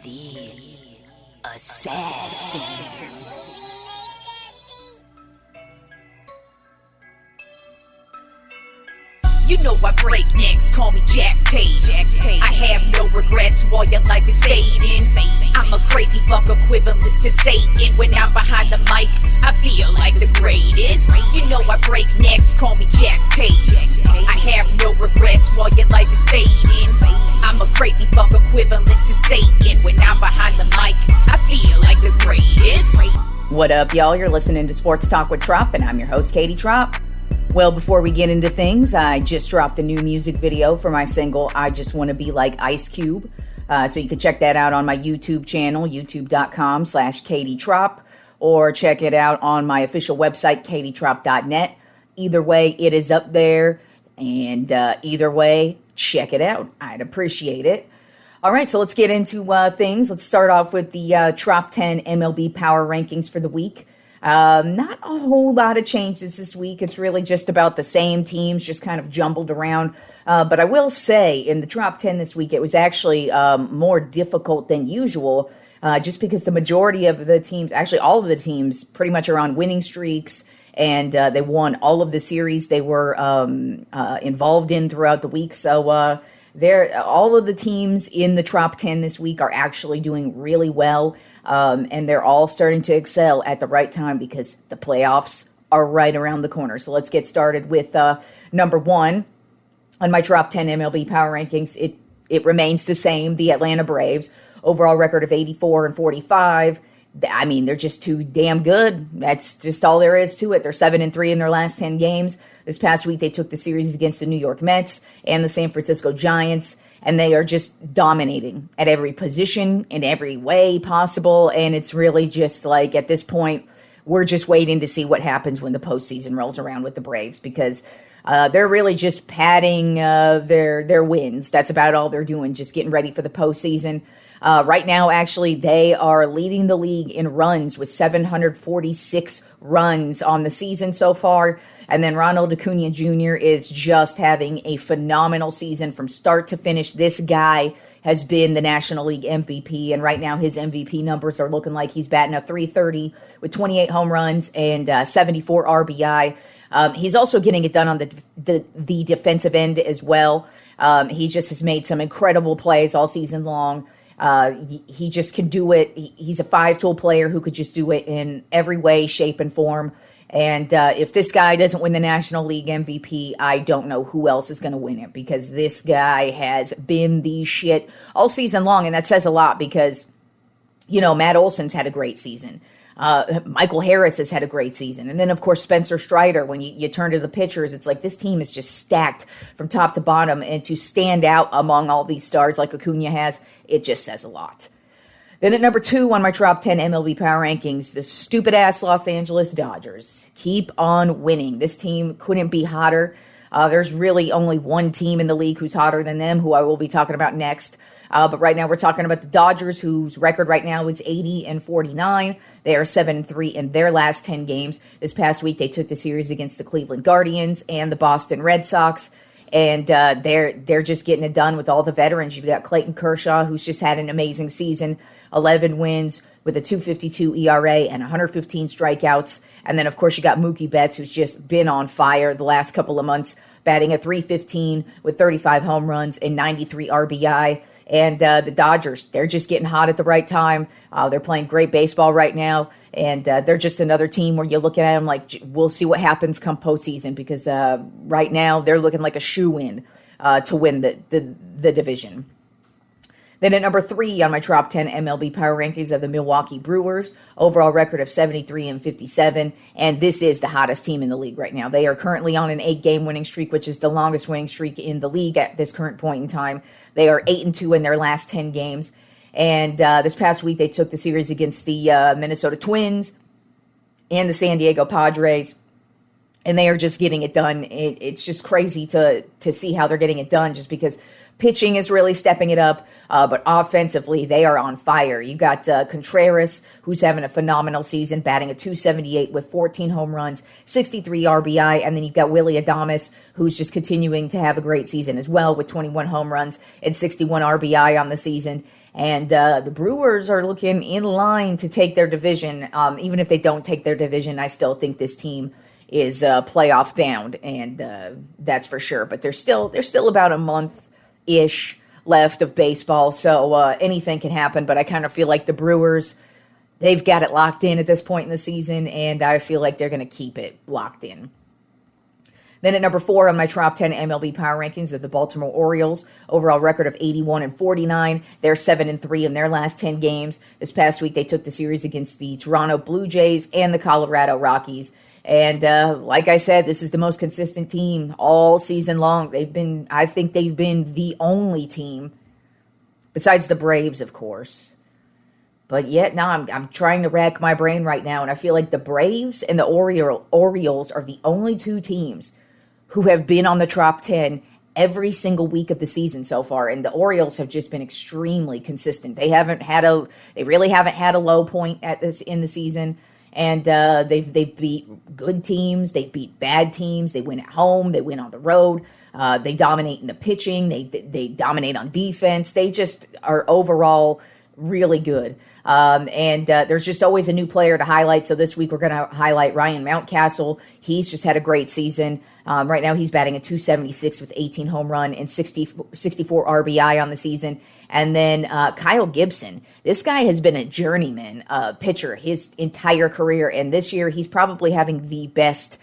The Assassin. You know I break necks, call me Jack Tate. I have no regrets while your life is fading. I'm a crazy fuck equivalent to Satan. When I'm behind the mic, I feel like the greatest. You know I break necks, call me Jack Tate. I have no regrets while your life is fading. I'm a crazy fuck equivalent to Satan. When I'm behind the mic, I feel like the greatest. What up, y'all? You're listening to Sports Talk with Tropp, and I'm your host, Katie Tropp. Well, before we get into things, I just dropped a new music video for my single, I Just Want to Be Like Ice Cube. So you can check that out on my YouTube channel, youtube.com/Katie Tropp, or check it out on my official website, katietropp.net. Either way, it is up there, and either way, check it out. I'd appreciate it. All right, so let's get into things. Let's start off with the Top 10 MLB Power Rankings for the week. Not a whole lot of changes this week. It's really just about the same teams, just kind of jumbled around. But I will say, in the top 10 this week, it was actually more difficult than usual, just because the majority of the teams, actually all of the teams, pretty much are on winning streaks, and they won all of the series they were involved in throughout the week. So all of the teams in the top 10 this week are actually doing really well. And they're all starting to excel at the right time because the playoffs are right around the corner. So let's get started with number one on my top 10 MLB Power Rankings. It remains the same, the Atlanta Braves. Overall record of 84-45. I mean, they're just too damn good. That's just all there is to it. They're 7-3 in their last 10 games. This past week, they took the series against the New York Mets and the San Francisco Giants, and they are just dominating at every position in every way possible. And it's really just like, at this point, we're just waiting to see what happens when the postseason rolls around with the Braves, because they're really just padding their wins. That's about all they're doing, just getting ready for the postseason. Right now, actually, they are leading the league in runs with 746 runs on the season so far. And then Ronald Acuna Jr. is just having a phenomenal season from start to finish. This guy has been the National League MVP, and right now his MVP numbers are looking like he's batting a .330 with 28 home runs and 74 RBI. He's also getting it done on the defensive end as well. He just has made some incredible plays all season long. He just can do it. He's a five-tool player who could just do it in every way, shape, and form. And if this guy doesn't win the National League MVP, I don't know who else is going to win it, because this guy has been the shit all season long. And that says a lot because, you know, Matt Olson's had a great season. Michael Harris has had a great season. And then, of course, Spencer Strider. When you turn to the pitchers, it's like this team is just stacked from top to bottom. And to stand out among all these stars like Acuna has, it just says a lot. Then at number 2 on my top 10 MLB Power Rankings, the stupid-ass Los Angeles Dodgers keep on winning. This team couldn't be hotter. There's really only one team in the league who's hotter than them, who I will be talking about next. But right now we're talking about the Dodgers, whose record right now is 80-49. They are 7-3 in their last 10 games. This past week they took the series against the Cleveland Guardians and the Boston Red Sox. And they're just getting it done with all the veterans. You've got Clayton Kershaw, who's just had an amazing season, 11 wins with a .252 ERA and 115 strikeouts. And then, of course, you got Mookie Betts, who's just been on fire the last couple of months, batting a .315 with 35 home runs and 93 RBI. And the Dodgers, they're just getting hot at the right time. They're playing great baseball right now. And they're just another team where you're looking at them like, we'll see what happens come postseason, because right now they're looking like a shoo-in to win the division. Then at number 3 on my top 10 MLB Power Rankings are the Milwaukee Brewers. Overall record of 73-57. And this is the hottest team in the league right now. They are currently on an 8-game winning streak, which is the longest winning streak in the league at this current point in time. They are 8-2 in their last 10 games. And this past week, they took the series against the Minnesota Twins and the San Diego Padres. And they are just getting it done. It's just crazy to see how they're getting it done, just because Pitching is really stepping it up, but offensively, they are on fire. You got Contreras, who's having a phenomenal season, batting a .278 with 14 home runs, 63 RBI, and then you've got Willy Adames, who's just continuing to have a great season as well with 21 home runs and 61 RBI on the season. And the Brewers are looking in line to take their division. Even if they don't take their division, I still think this team is playoff bound, and that's for sure. But there's still about a month-ish left of baseball, so anything can happen. But I kind of feel like the Brewers, they've got it locked in at this point in the season, and I feel like they're going to keep it locked in. Then at number 4 on my Trop 10 MLB Power Rankings are the Baltimore Orioles. Overall record of 81-49. They're 7-3 in their last 10 games. This past week, they took the series against the Toronto Blue Jays and the Colorado Rockies. And like I said, this is the most consistent team all season long. I think they've been the only team, besides the Braves, of course. But yet now I'm trying to rack my brain right now, and I feel like the Braves and the Orioles are the only two teams who have been on the Trop 10 every single week of the season so far. And the Orioles have just been extremely consistent. They really haven't had a low point in the season. And they've beat good teams, they've beat bad teams, they win at home, they win on the road, they dominate in the pitching, they dominate on defense. They just are overall really good. And there's just always a new player to highlight. So this week we're going to highlight Ryan Mountcastle. He's just had a great season. Right now he's batting a .276 with 18 home run and 64 RBI on the season. And then Kyle Gibson. This guy has been a journeyman pitcher his entire career. And this year he's probably having the best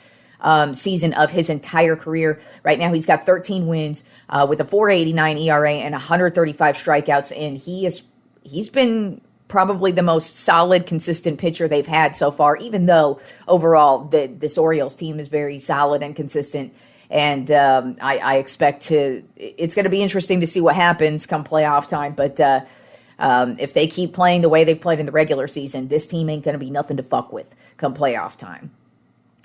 season of his entire career. Right now he's got 13 wins with a .489 ERA and 135 strikeouts. And he's been probably the most solid, consistent pitcher they've had so far, even though overall this Orioles team is very solid and consistent. And I expect it's going to be interesting to see what happens come playoff time. But if they keep playing the way they've played in the regular season, this team ain't going to be nothing to fuck with come playoff time.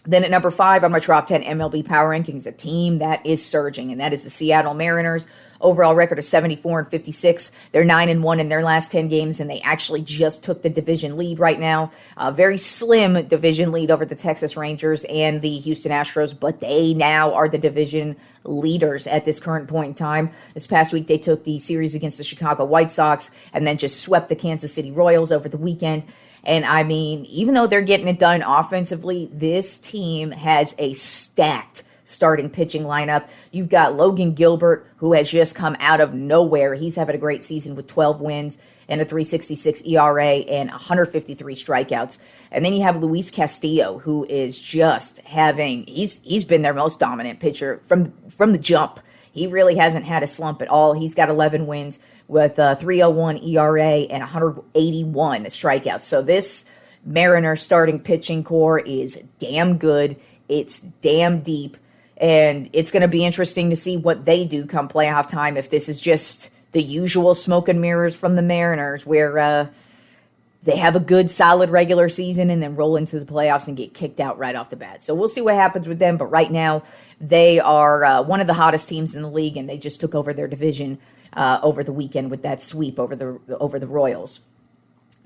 Then at number 5 on my Trop 10 MLB Power Rankings, a team that is surging, and that is the Seattle Mariners. Overall record of 74-56. They're 9-1 in their last 10 games, and they actually just took the division lead right now. A very slim division lead over the Texas Rangers and the Houston Astros, but they now are the division leaders at this current point in time. This past week, they took the series against the Chicago White Sox and then just swept the Kansas City Royals over the weekend. And I mean, even though they're getting it done offensively, this team has a stacked starting pitching lineup. You've got Logan Gilbert, who has just come out of nowhere. He's having a great season with 12 wins and a .366 ERA and 153 strikeouts. And then you have Luis Castillo, who is just he's been their most dominant pitcher from the jump. He really hasn't had a slump at all. He's got 11 wins with a .301 ERA and 181 strikeouts. So this Mariners starting pitching core is damn good. It's damn deep. And it's going to be interesting to see what they do come playoff time, if this is just the usual smoke and mirrors from the Mariners, where they have a good, solid regular season and then roll into the playoffs and get kicked out right off the bat. So we'll see what happens with them. But right now, they are one of the hottest teams in the league, and they just took over their division over the weekend with that sweep over the Royals.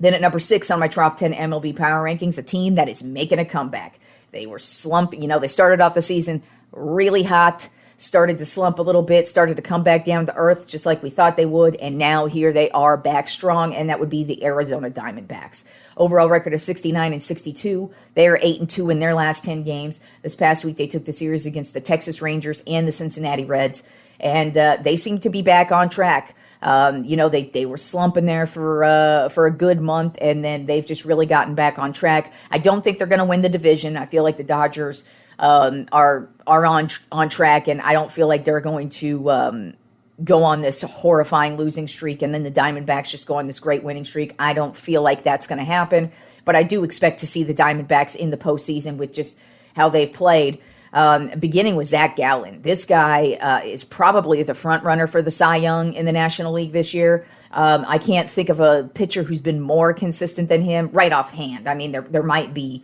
Then at number 6 on my Trop 10 MLB Power Rankings, a team that is making a comeback. They were slumping. They started off the season really hot, started to slump a little bit, started to come back down to earth just like we thought they would, and now here they are back strong, and that would be the Arizona Diamondbacks. Overall record of 69-62. They are 8-2 in their last 10 games. This past week they took the series against the Texas Rangers and the Cincinnati Reds, and they seem to be back on track. They were slumping there for a good month, and then they've just really gotten back on track. I don't think they're going to win the division. I feel like the Dodgers are on track, and I don't feel like they're going to go on this horrifying losing streak, and then the Diamondbacks just go on this great winning streak. I don't feel like that's going to happen, but I do expect to see the Diamondbacks in the postseason with just how they've played. Beginning with Zach Gallen. This guy is probably the front runner for the Cy Young in the National League this year. I can't think of a pitcher who's been more consistent than him right offhand. I mean, there might be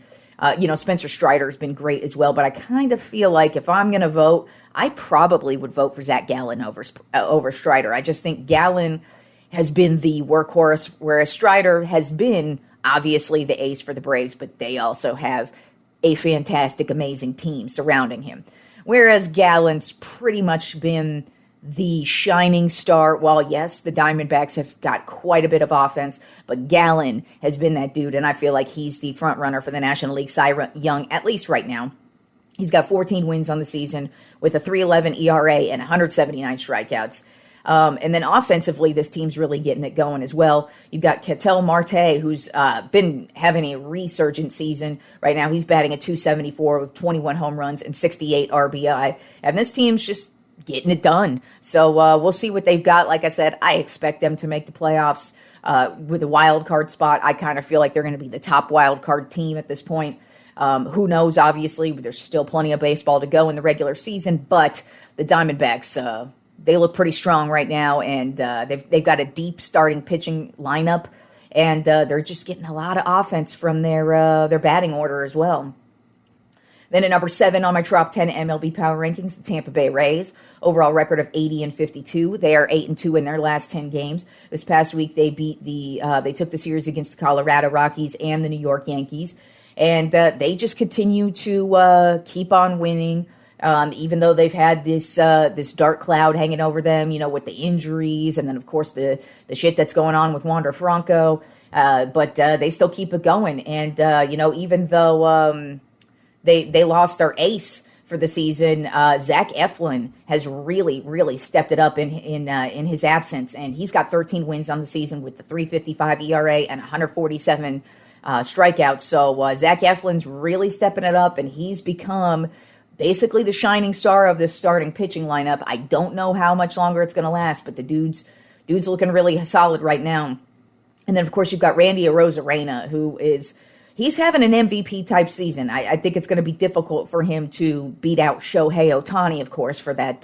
Spencer Strider's been great as well, but I kind of feel like if I'm going to vote, I probably would vote for Zach Gallen over Strider. I just think Gallen has been the workhorse, whereas Strider has been obviously the ace for the Braves, but they also have a fantastic, amazing team surrounding him. Whereas Gallen's pretty much been the shining star. While, yes, the Diamondbacks have got quite a bit of offense, but Gallen has been that dude, and I feel like he's the front runner for the National League Cy Young, at least right now. He's got 14 wins on the season with a 3.11 ERA and 179 strikeouts. And then offensively, this team's really getting it going as well. You've got Ketel Marte, who's been having a resurgent season. Right now, he's batting at .274 with 21 home runs and 68 RBI. And this team's just getting it done. So we'll see what they've got. Like I said, I expect them to make the playoffs with a wild card spot. I kind of feel like they're going to be the top wild card team at this point. Who knows, obviously, but there's still plenty of baseball to go in the regular season. But the Diamondbacks, they look pretty strong right now, and they've got a deep starting pitching lineup, and they're just getting a lot of offense from their batting order as well. Then at number 7 on my Tropp 10 MLB Power Rankings, the Tampa Bay Rays, overall record of 80-52. They are 8-2 in their last 10 games. This past week, they took the series against the Colorado Rockies and the New York Yankees, and they just continue to keep on winning. Even though they've had this dark cloud hanging over them, with the injuries, and then of course the shit that's going on with Wander Franco, but they still keep it going. And even though they lost their ace for the season, Zach Eflin has really stepped it up in his absence, and he's got 13 wins on the season with the 3.55 ERA and 147 strikeouts. So Zach Eflin's really stepping it up, and he's become basically the shining star of this starting pitching lineup. I don't know how much longer it's going to last, but the dude's looking really solid right now. And then, of course, you've got Randy Arozarena, he's having an MVP type season. I think it's going to be difficult for him to beat out Shohei Ohtani, of course, for that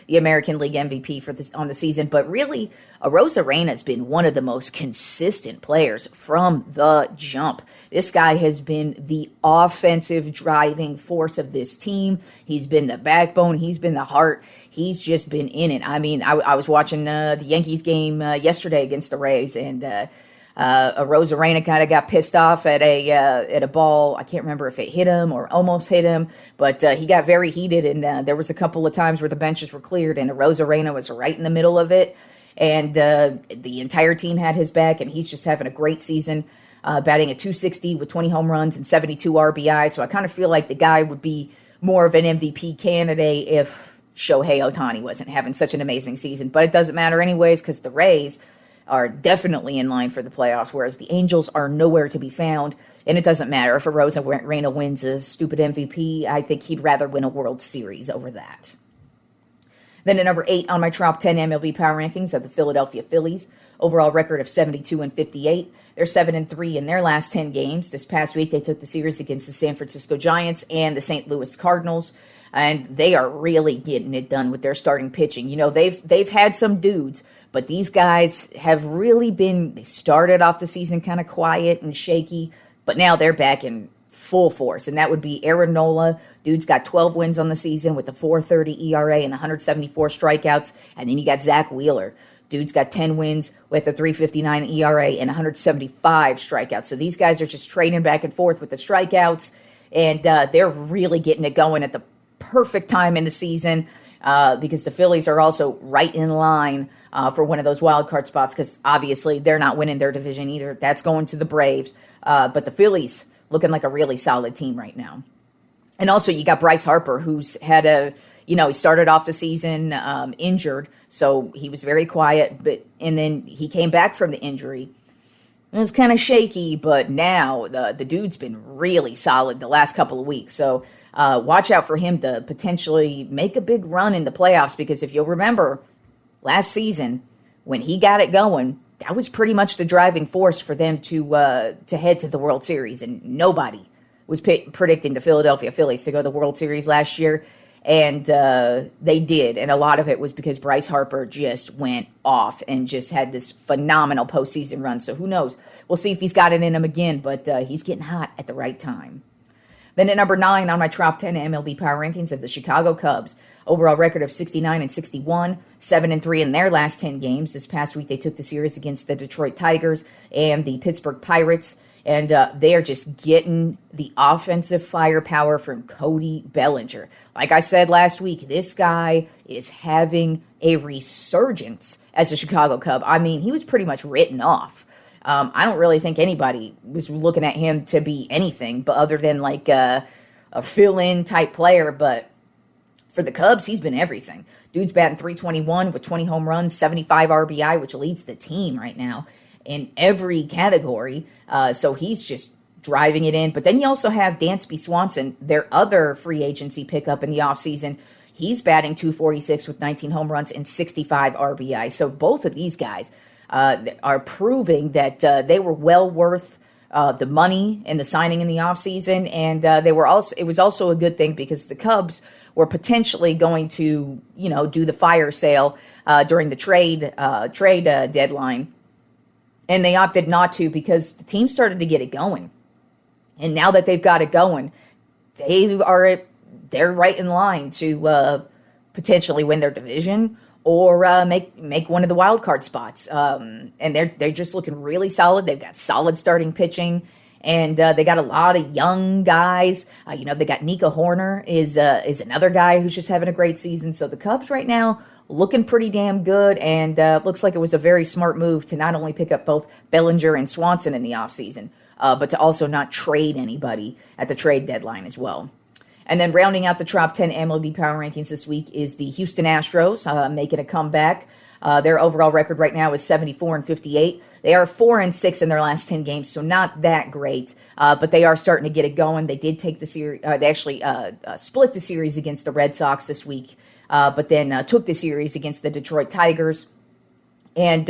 the American League MVP on the season. But really, Arozarena has been one of the most consistent players from the jump. This guy has been the offensive driving force of this team. He's been the backbone. He's been the heart. He's just been in it. I mean, I was watching the Yankees game yesterday against the Rays, and Arozarena kind of got pissed off at a ball. I can't remember if it hit him or almost hit him, but he got very heated, and there was a couple of times where the benches were cleared, and Arozarena was right in the middle of it, and the entire team had his back, and he's just having a great season, batting at .260 with 20 home runs and 72 RBI. So I kind of feel like the guy would be more of an MVP candidate if Shohei Ohtani wasn't having such an amazing season. But it doesn't matter anyways, because the Rays are definitely in line for the playoffs, whereas the Angels are nowhere to be found. And it doesn't matter if Arozarena wins a stupid MVP. I think he'd rather win a World Series over that. Then at number 8 on my Tropp 10 MLB Power Rankings are the Philadelphia Phillies. Overall record of 72-58. They're 7-3 in their last 10 games. This past week, they took the series against the San Francisco Giants and the St. Louis Cardinals, and they are really getting it done with their starting pitching. They've had some dudes, but these guys have really they started off the season kind of quiet and shaky, but now they're back in full force, and that would be Aaron Nola. Dude's got 12 wins on the season with a 4.30 ERA and 174 strikeouts, and then you got Zach Wheeler. Dude's got 10 wins with a 3.59 ERA and 175 strikeouts. So these guys are just trading back and forth with the strikeouts, and they're really getting it going at the perfect time in the season because the Phillies are also right in line for one of those wild card spots, because obviously they're not winning their division either. That's going to the Braves. But the Phillies looking like a really solid team right now. And also you got Bryce Harper, who's had he started off the season injured, so he was very quiet, and then he came back from the injury. It was kind of shaky, but now the dude's been really solid the last couple of weeks. So watch out for him to potentially make a big run in the playoffs, because if you'll remember last season when he got it going, that was pretty much the driving force for them to head to the World Series, and nobody was predicting the Philadelphia Phillies to go to the World Series last year, and they did, and a lot of it was because Bryce Harper just went off and just had this phenomenal postseason run. So who knows? We'll see if he's got it in him again, but he's getting hot at the right time. Then at number 9 on my Tropp 10 MLB Power Rankings of the Chicago Cubs. Overall record of 69-61, 7-3 in their last 10 games. This past week they took the series against the Detroit Tigers and the Pittsburgh Pirates. And they are just getting the offensive firepower from Cody Bellinger. Like I said last week, this guy is having a resurgence as a Chicago Cub. I mean, he was pretty much written off. I don't really think anybody was looking at him to be anything but other than like a fill-in type player. But for the Cubs, he's been everything. Dude's batting .321 with 20 home runs, 75 RBI, which leads the team right now in every category. So he's just driving it in. But then you also have Dansby Swanson, their other free agency pickup in the offseason. He's batting .246 with 19 home runs and 65 RBI. So both of these guys are proving that they were well worth the money and the signing in the offseason. And it was also a good thing because the Cubs were potentially going to, do the fire sale during the trade deadline. And they opted not to because the team started to get it going. And now that they've got it going, they're right in line to potentially win their division or make one of the wild card spots. And they're just looking really solid. They've got solid starting pitching, and they got a lot of young guys. They got Nico Horner is another guy who's just having a great season. So the Cubs right now looking pretty damn good, and looks like it was a very smart move to not only pick up both Bellinger and Swanson in the offseason, but to also not trade anybody at the trade deadline as well. And then rounding out the Tropp 10 MLB Power Rankings this week is the Houston Astros, making a comeback. Their overall record right now is 74-58. They are 4-6 in their last 10 games, so not that great, but they are starting to get it going. They did take the series. They actually split the series against the Red Sox this week, but then took the series against the Detroit Tigers. And,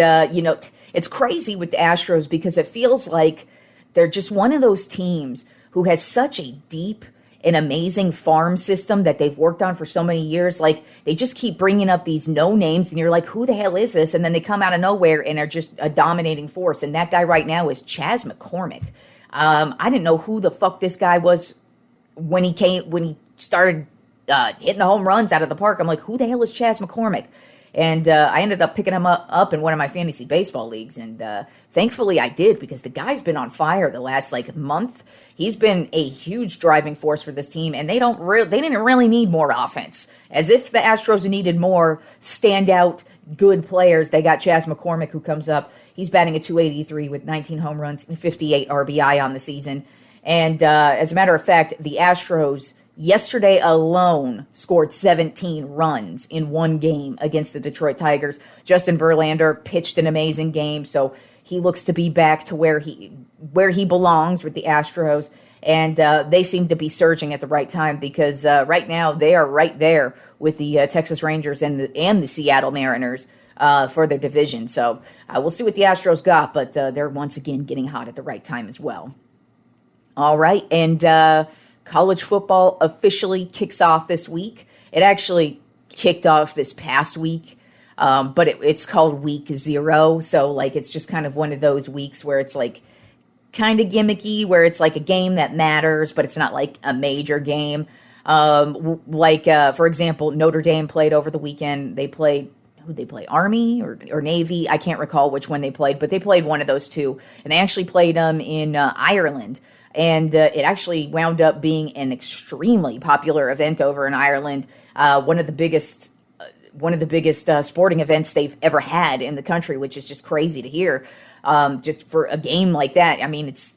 it's crazy with the Astros because it feels like they're just one of those teams who has such a deep and amazing farm system that they've worked on for so many years. Like, they just keep bringing up these no names, and you're like, who the hell is this? And then they come out of nowhere and are just a dominating force. And that guy right now is Chas McCormick. I didn't know who the fuck this guy was when he started hitting the home runs out of the park. I'm like, who the hell is Chas McCormick? And I ended up picking him up in one of my fantasy baseball leagues. And thankfully I did, because the guy's been on fire the last month. He's been a huge driving force for this team. And they didn't really need more offense. As if the Astros needed more standout good players, they got Chas McCormick, who comes up. He's batting a .283 with 19 home runs and 58 RBI on the season. And as a matter of fact, the Astros yesterday alone scored 17 runs in one game against the Detroit Tigers. Justin Verlander pitched an amazing game, so he looks to be back to where he belongs with the Astros. And they seem to be surging at the right time, because right now they are right there with the Texas Rangers and the Seattle Mariners for their division. So we'll see what the Astros got, but they're once again getting hot at the right time as well. All right, and college football officially kicks off this week. It actually kicked off this past week, but it's called week 0. So, it's just kind of one of those weeks where it's, kind of gimmicky, where it's, a game that matters, but it's not, a major game. For example, Notre Dame played over the weekend. Who'd they play? Army or Navy? I can't recall which one they played, but they played one of those two. And they actually played them in Ireland. And it actually wound up being an extremely popular event over in Ireland. One of the biggest sporting events they've ever had in the country, which is just crazy to hear. Just for a game like that. I mean, it's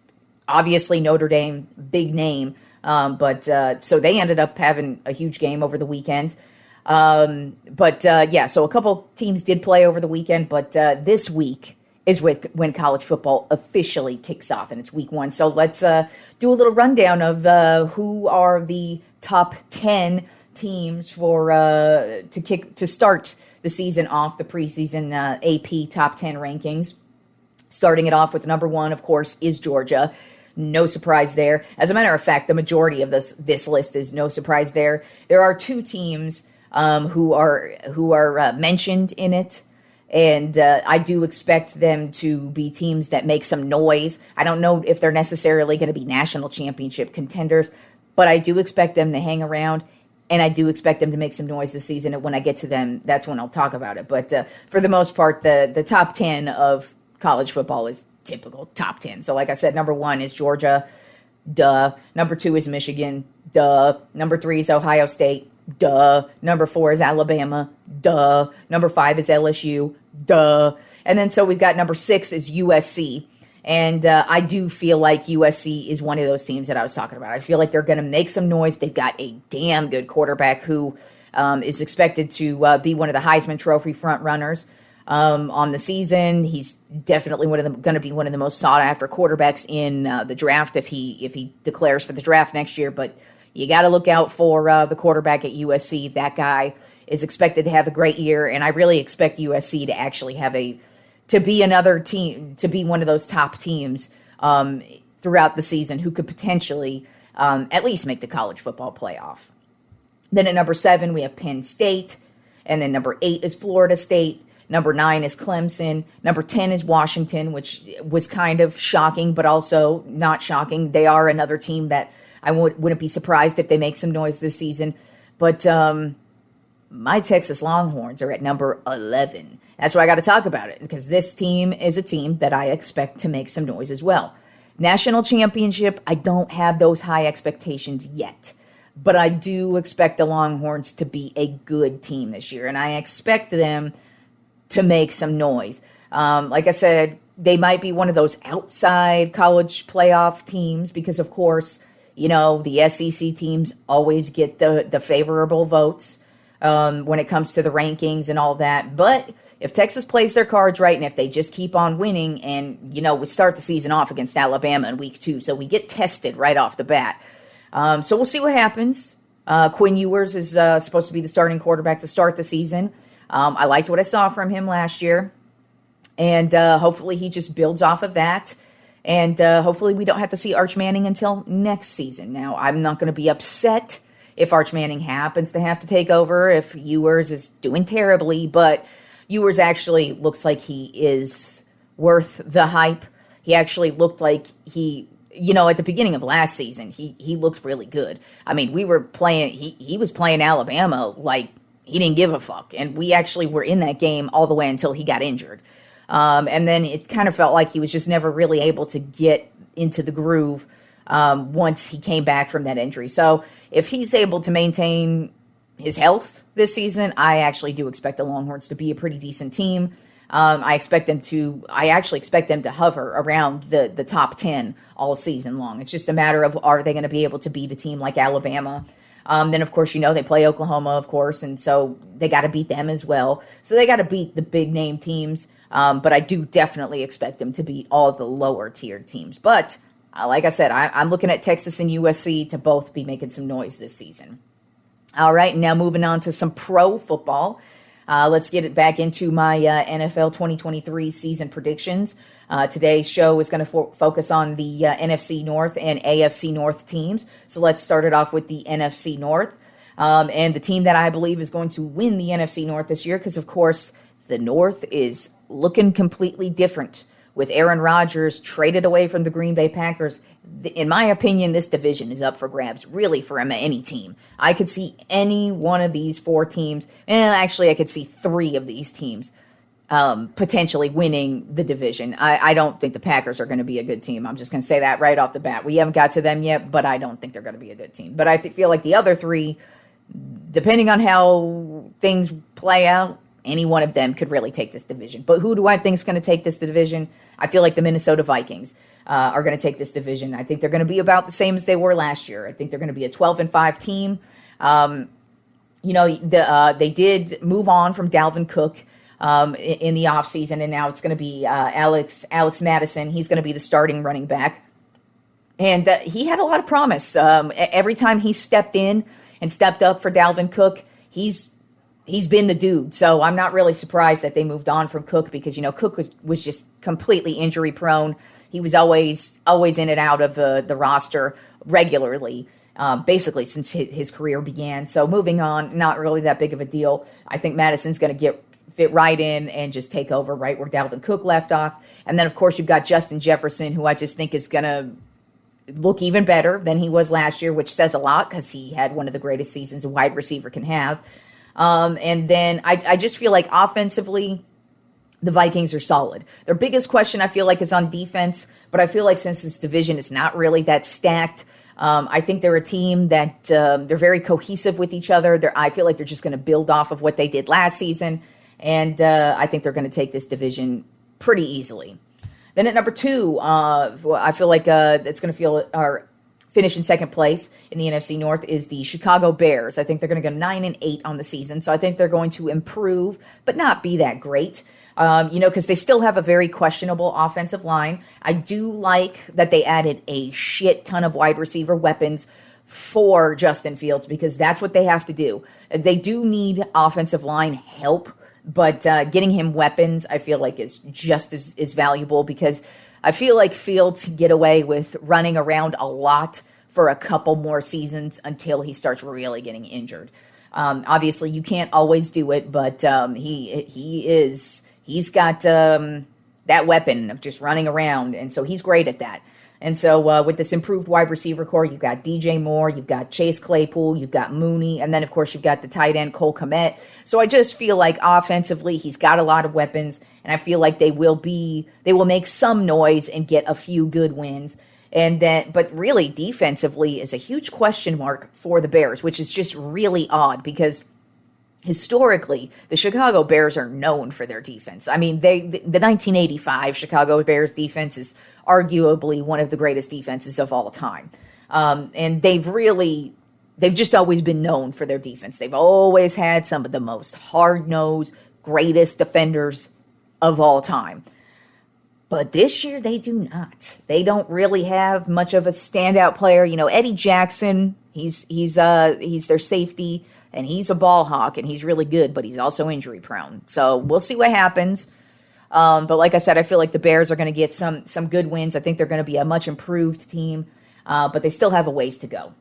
obviously Notre Dame, big name. But so they ended up having a huge game over the weekend. So a couple teams did play over the weekend, but this week is when college football officially kicks off, and it's week 1. So let's do a little rundown of who are the top 10 teams for to start the season off, the preseason AP top 10 rankings. Starting it off with number 1, of course, is Georgia. No surprise there. As a matter of fact, the majority of this list is no surprise there. There are 2 teams who are mentioned in it. And I do expect them to be teams that make some noise. I don't know if they're necessarily going to be national championship contenders, but I do expect them to hang around, and I do expect them to make some noise this season. And when I get to them, that's when I'll talk about it. But for the most part, the top 10 of college football is typical top 10. So like I said, number 1 is Georgia. Duh. Number 2 is Michigan. Duh. Number 3 is Ohio State. Duh. Number 4 is Alabama. Duh. Number 5 is LSU. Duh. And then so we've got number 6 is USC. And I do feel like USC is one of those teams that I was talking about. I feel like they're going to make some noise. They've got a damn good quarterback who is expected to be one of the Heisman Trophy front runners on the season. He's definitely going to be one of the most sought after quarterbacks in the draft if he declares for the draft next year. But you got to look out for the quarterback at USC. That guy is expected to have a great year, and I really expect USC to actually to be another team, to be one of those top teams throughout the season who could potentially at least make the college football playoff. Then at number 7, we have Penn State. And then number 8 is Florida State. Number 9 is Clemson. Number 10 is Washington, which was kind of shocking, but also not shocking. They are another team that I wouldn't be surprised if they make some noise this season. But my Texas Longhorns are at number 11. That's why I got to talk about it, because this team is a team that I expect to make some noise as well. National championship, I don't have those high expectations yet, but I do expect the Longhorns to be a good team this year, and I expect them to make some noise. Like I said, they might be one of those outside college playoff teams because, of course, the SEC teams always get the favorable votes when it comes to the rankings and all that. But if Texas plays their cards right and if they just keep on winning, and, we start the season off against Alabama in week 2, so we get tested right off the bat. So we'll see what happens. Quinn Ewers is supposed to be the starting quarterback to start the season. I liked what I saw from him last year, and hopefully he just builds off of that. And hopefully we don't have to see Arch Manning until next season. Now, I'm not going to be upset if Arch Manning happens to have to take over, if Ewers is doing terribly, but Ewers actually looks like he is worth the hype. He actually looked like at the beginning of last season, he looked really good. I mean, we were playing, he was playing Alabama like he didn't give a fuck. And we actually were in that game all the way until he got injured. And then it kind of felt like he was just never really able to get into the groove once he came back from that injury. So if he's able to maintain his health this season, I actually do expect the Longhorns to be a pretty decent team. I actually expect them to hover around the top 10 all season long. It's just a matter of, are they going to be able to beat a team like Alabama? Then, of course, they play Oklahoma, of course, and so they got to beat them as well. So they got to beat the big-name teams, but I do definitely expect them to beat all the lower-tiered teams. But, like I said, I'm looking at Texas and USC to both be making some noise this season. All right, now moving on to some pro football. Let's get it back into my NFL 2023 season predictions. Today's show is going to focus on the NFC North and AFC North teams. So let's start it off with the NFC North. And the team that I believe is going to win the NFC North this year, because, of course, the North is looking completely different. With Aaron Rodgers traded away from the Green Bay Packers, in my opinion, this division is up for grabs, really, for any team. I could see any one of these 4 teams, actually I could see 3 of these teams potentially winning the division. I don't think the Packers are going to be a good team. I'm just going to say that right off the bat. We haven't got to them yet, but I don't think they're going to be a good team. But I feel like the other 3, depending on how things play out, any one of them could really take this division. But who do I think is going to take this division? I feel like the Minnesota Vikings are going to take this division. I think they're going to be about the same as they were last year. I think they're going to be a 12-5 team. They did move on from Dalvin Cook in the offseason, and now it's going to be Alex Madison. He's going to be the starting running back. And he had a lot of promise. Every time he stepped in and stepped up for Dalvin Cook, he's been the dude. So I'm not really surprised that they moved on from Cook, because, Cook was just completely injury prone. He was always in and out of the roster regularly, basically since his career began. So moving on, not really that big of a deal. I think Madison's going to fit right in and just take over right where Dalvin Cook left off. And then, of course, you've got Justin Jefferson, who I just think is going to look even better than he was last year, which says a lot because he had one of the greatest seasons a wide receiver can have. And then I just feel like offensively, the Vikings are solid. Their biggest question, I feel like, is on defense, but I feel like since this division is not really that stacked, I think they're a team that they're very cohesive with each other. I feel like they're just going to build off of what they did last season, and I think they're going to take this division pretty easily. Then at number 2, I feel like it's going to finish in second place in the NFC North is the Chicago Bears. I think they're going to go 9-8 on the season, so I think they're going to improve, but not be that great. Because they still have a very questionable offensive line. I do like that they added a shit ton of wide receiver weapons for Justin Fields because that's what they have to do. They do need offensive line help, but getting him weapons I feel like is just as valuable because I feel like Fields can get away with running around a lot for a couple more seasons until he starts really getting injured. Obviously, you can't always do it, but he's got that weapon of just running around, and so he's great at that. And so with this improved wide receiver core, you've got DJ Moore, you've got Chase Claypool, you've got Mooney, and then, of course, you've got the tight end Cole Kmet. So I just feel like offensively, he's got a lot of weapons, and I feel like they will make some noise and get a few good wins. But really, defensively is a huge question mark for the Bears, which is just really odd because historically, the Chicago Bears are known for their defense. I mean, the 1985 Chicago Bears defense is arguably one of the greatest defenses of all time. And they've just always been known for their defense. They've always had some of the most hard-nosed, greatest defenders of all time. But this year, they do not. They don't really have much of a standout player. Eddie Jackson, he's their safety, and he's a ball hawk, and he's really good, but he's also injury prone. So we'll see what happens. But like I said, I feel like the Bears are going to get some good wins. I think they're going to be a much improved team, but they still have a ways to go.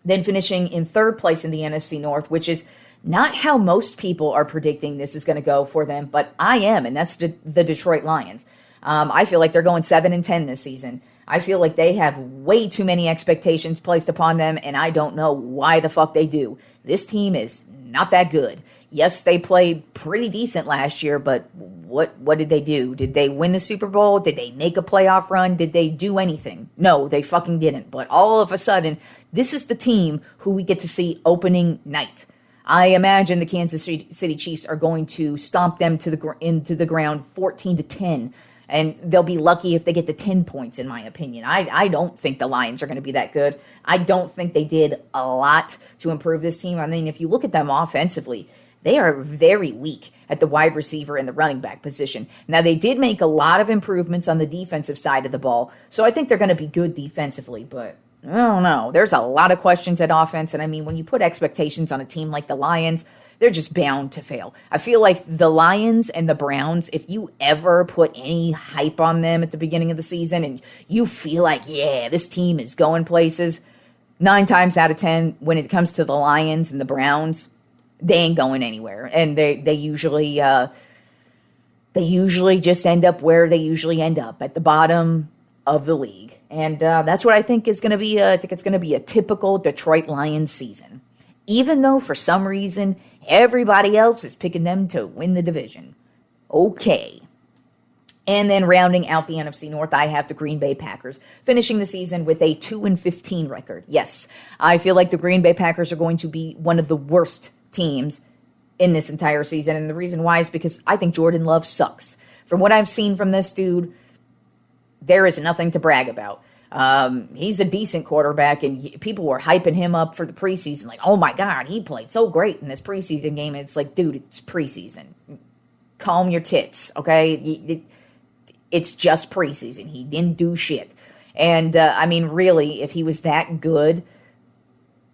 Then finishing in third place in the NFC North, which is not how most people are predicting this is going to go for them, but I am, and that's the Detroit Lions. I feel like they're going 7-10 this season. I feel like they have way too many expectations placed upon them, and I don't know why the fuck they do. This team is not that good. Yes, they played pretty decent last year, but what did they do? Did they win the Super Bowl? Did they make a playoff run? Did they do anything? No, they fucking didn't. But all of a sudden, this is the team who we get to see opening night. I imagine the Kansas City Chiefs are going to stomp them into the ground 14-10. And they'll be lucky if they get to 10 points, in my opinion. I don't think the Lions are going to be that good. I don't think they did a lot to improve this team. I mean, if you look at them offensively, they are very weak at the wide receiver and the running back position. Now, they did make a lot of improvements on the defensive side of the ball, so I think they're going to be good defensively, but I don't know. There's a lot of questions at offense, and I mean, when you put expectations on a team like the Lions, they're just bound to fail. I feel like the Lions and the Browns, if you ever put any hype on them at the beginning of the season and you feel like, yeah, this team is going places, 9 times out of 10, when it comes to the Lions and the Browns, they ain't going anywhere. And they usually just end up where they usually end up, at the bottom of the league. And that's what I think is going to be. I think it's going to be a typical Detroit Lions season, even though for some reason everybody else is picking them to win the division. Okay. And then rounding out the NFC North, I have the Green Bay Packers, finishing the season with a 2-15 record. Yes, I feel like the Green Bay Packers are going to be one of the worst teams in this entire season. And the reason why is because I think Jordan Love sucks. From what I've seen from this dude, there is nothing to brag about. He's a decent quarterback, and people were hyping him up for the preseason. Like, oh my God, he played so great in this preseason game. And it's like, dude, it's preseason. Calm your tits, okay? It's just preseason. He didn't do shit. And, I mean, really, if he was that good,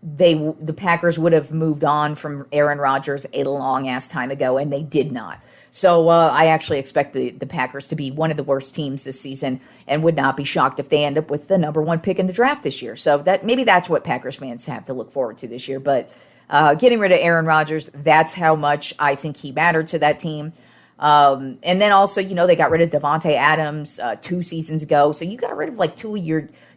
the Packers would have moved on from Aaron Rodgers a long-ass time ago, and they did not. So I actually expect the Packers to be one of the worst teams this season, and would not be shocked if they end up with the number 1 pick in the draft this year. So maybe that's what Packers fans have to look forward to this year. But getting rid of Aaron Rodgers, that's how much I think he mattered to that team. And then also, they got rid of Devontae Adams 2 seasons ago. So you got rid of like 2 of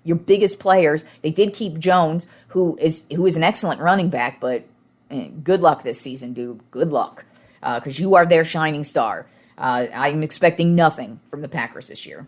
your biggest players. They did keep Jones, who is an excellent running back, but good luck this season, dude. Good luck, because you are their shining star. I'm expecting nothing from the Packers this year.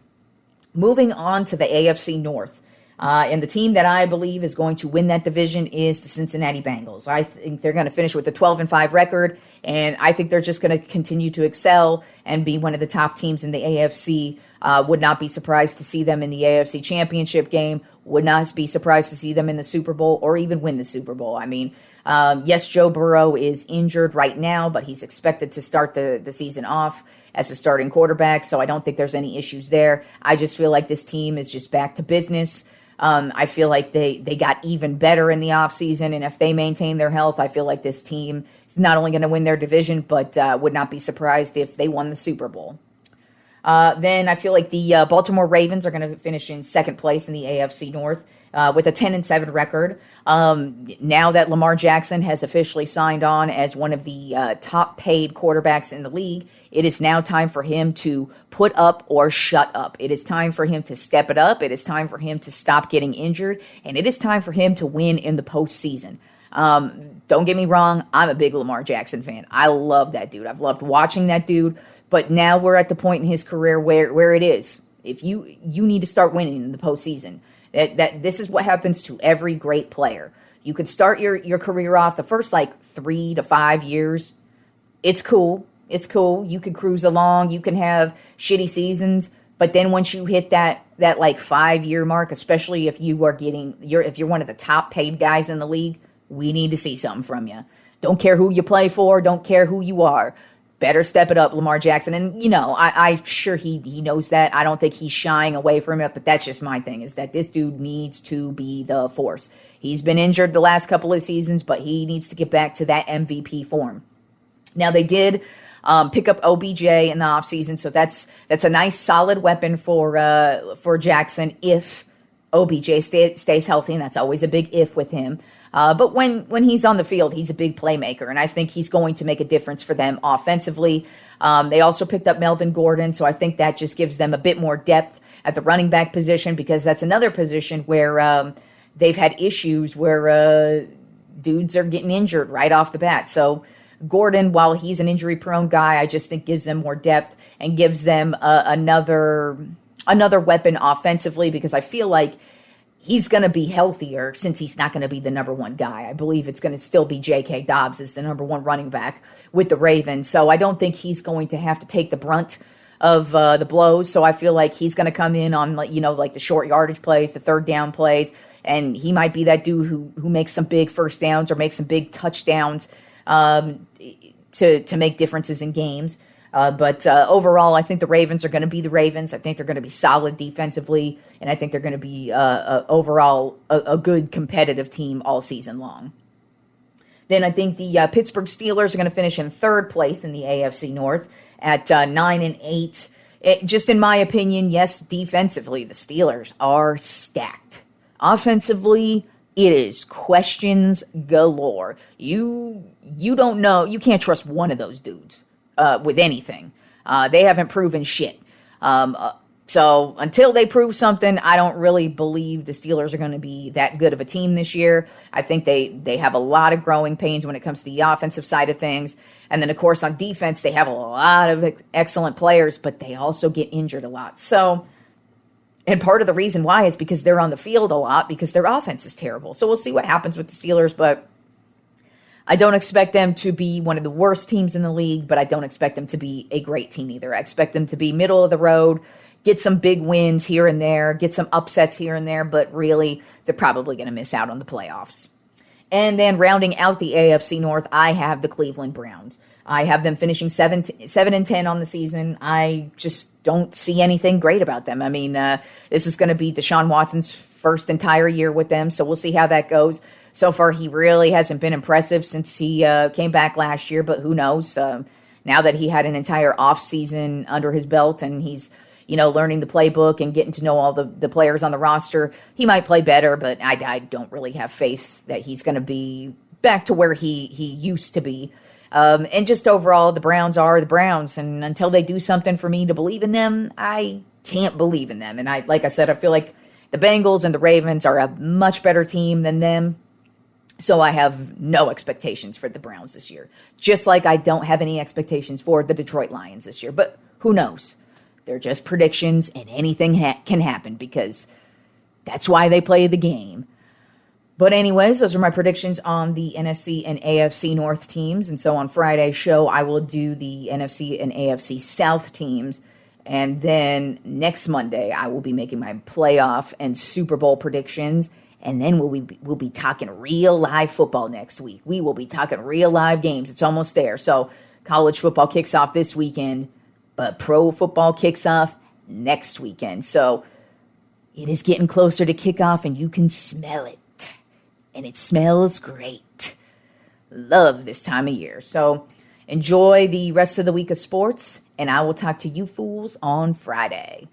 Moving on to the AFC North. And the team that I believe is going to win that division is the Cincinnati Bengals. I think they're going to finish with a 12-5 record, and I think they're just going to continue to excel and be one of the top teams in the AFC. Would not be surprised to see them in the AFC Championship game. Would not be surprised to see them in the Super Bowl or even win the Super Bowl. I mean, yes, Joe Burrow is injured right now, but he's expected to start the season off as a starting quarterback, so I don't think there's any issues there. I just feel like this team is just back to business. I feel like they got even better in the offseason, and if they maintain their health, I feel like this team is not only going to win their division, but would not be surprised if they won the Super Bowl. Then I feel like the Baltimore Ravens are going to finish in second place in the AFC North with a 10-7 record. Now that Lamar Jackson has officially signed on as one of the top paid quarterbacks in the league, it is now time for him to put up or shut up. It is time for him to step it up. It is time for him to stop getting injured, and it is time for him to win in the postseason. Don't get me wrong, I'm a big Lamar Jackson fan. I love that dude. I've loved watching that dude. But now we're at the point in his career where it is. If you need to start winning in the postseason. That this is what happens to every great player. You could start your career off the first 3 to 5 years. It's cool. It's cool. You can cruise along. You can have shitty seasons. But then once you hit that 5-year mark, especially if you're one of the top paid guys in the league, we need to see something from you. Don't care who you play for. Don't care who you are. Better step it up, Lamar Jackson. And, I'm sure he knows that. I don't think he's shying away from it, but that's just my thing, is that this dude needs to be the force. He's been injured the last couple of seasons, but he needs to get back to that MVP form. Now, they did pick up OBJ in the offseason, so that's a nice, solid weapon for Jackson if OBJ stays healthy, and that's always a big if with him. But when he's on the field, he's a big playmaker, and I think he's going to make a difference for them offensively. They also picked up Melvin Gordon, so I think that just gives them a bit more depth at the running back position, because that's another position where they've had issues where dudes are getting injured right off the bat. So Gordon, while he's an injury-prone guy, I just think gives them more depth and gives them another weapon offensively, because I feel like he's going to be healthier since he's not going to be the number one guy. I believe it's going to still be J.K. Dobbs as the number one running back with the Ravens. So I don't think he's going to have to take the brunt of the blows. So I feel like he's going to come in on the short yardage plays, the third down plays, and he might be that dude who makes some big first downs or makes some big touchdowns to make differences in games. But overall, I think the Ravens are going to be the Ravens. I think they're going to be solid defensively, and I think they're going to be overall a good competitive team all season long. Then I think the Pittsburgh Steelers are going to finish in third place in the AFC North at 9-8. Just in my opinion, yes, defensively, the Steelers are stacked. Offensively, it is questions galore. You don't know. You can't trust one of those dudes with anything. They haven't proven shit. So until they prove something, I don't really believe the Steelers are going to be that good of a team this year. I think they have a lot of growing pains when it comes to the offensive side of things. And then, of course, on defense, they have a lot of excellent players, but they also get injured a lot. So, and part of the reason why is because they're on the field a lot, because their offense is terrible. So we'll see what happens with the Steelers, but I don't expect them to be one of the worst teams in the league, but I don't expect them to be a great team either. I expect them to be middle of the road, get some big wins here and there, get some upsets here and there, but really, they're probably going to miss out on the playoffs. And then rounding out the AFC North, I have the Cleveland Browns. I have them finishing 7-10 on the season. I just don't see anything great about them. I mean, this is going to be Deshaun Watson's first entire year with them, so we'll see how that goes. So far, he really hasn't been impressive since he came back last year, but who knows? Now that he had an entire offseason under his belt and he's learning the playbook and getting to know all the players on the roster, he might play better, but I don't really have faith that he's going to be back to where he used to be. And just overall, the Browns are the Browns. And until they do something for me to believe in them, I can't believe in them. And like I said, I feel like the Bengals and the Ravens are a much better team than them. So I have no expectations for the Browns this year. Just like I don't have any expectations for the Detroit Lions this year. But who knows? They're just predictions, and anything can happen because that's why they play the game. But anyways, those are my predictions on the NFC and AFC North teams. And so on Friday's show, I will do the NFC and AFC South teams. And then next Monday, I will be making my playoff and Super Bowl predictions. And then we'll be talking real live football next week. We will be talking real live games. It's almost there. So college football kicks off this weekend, but pro football kicks off next weekend. So it is getting closer to kickoff, and you can smell it. And it smells great. Love this time of year. So enjoy the rest of the week of sports, and I will talk to you fools on Friday.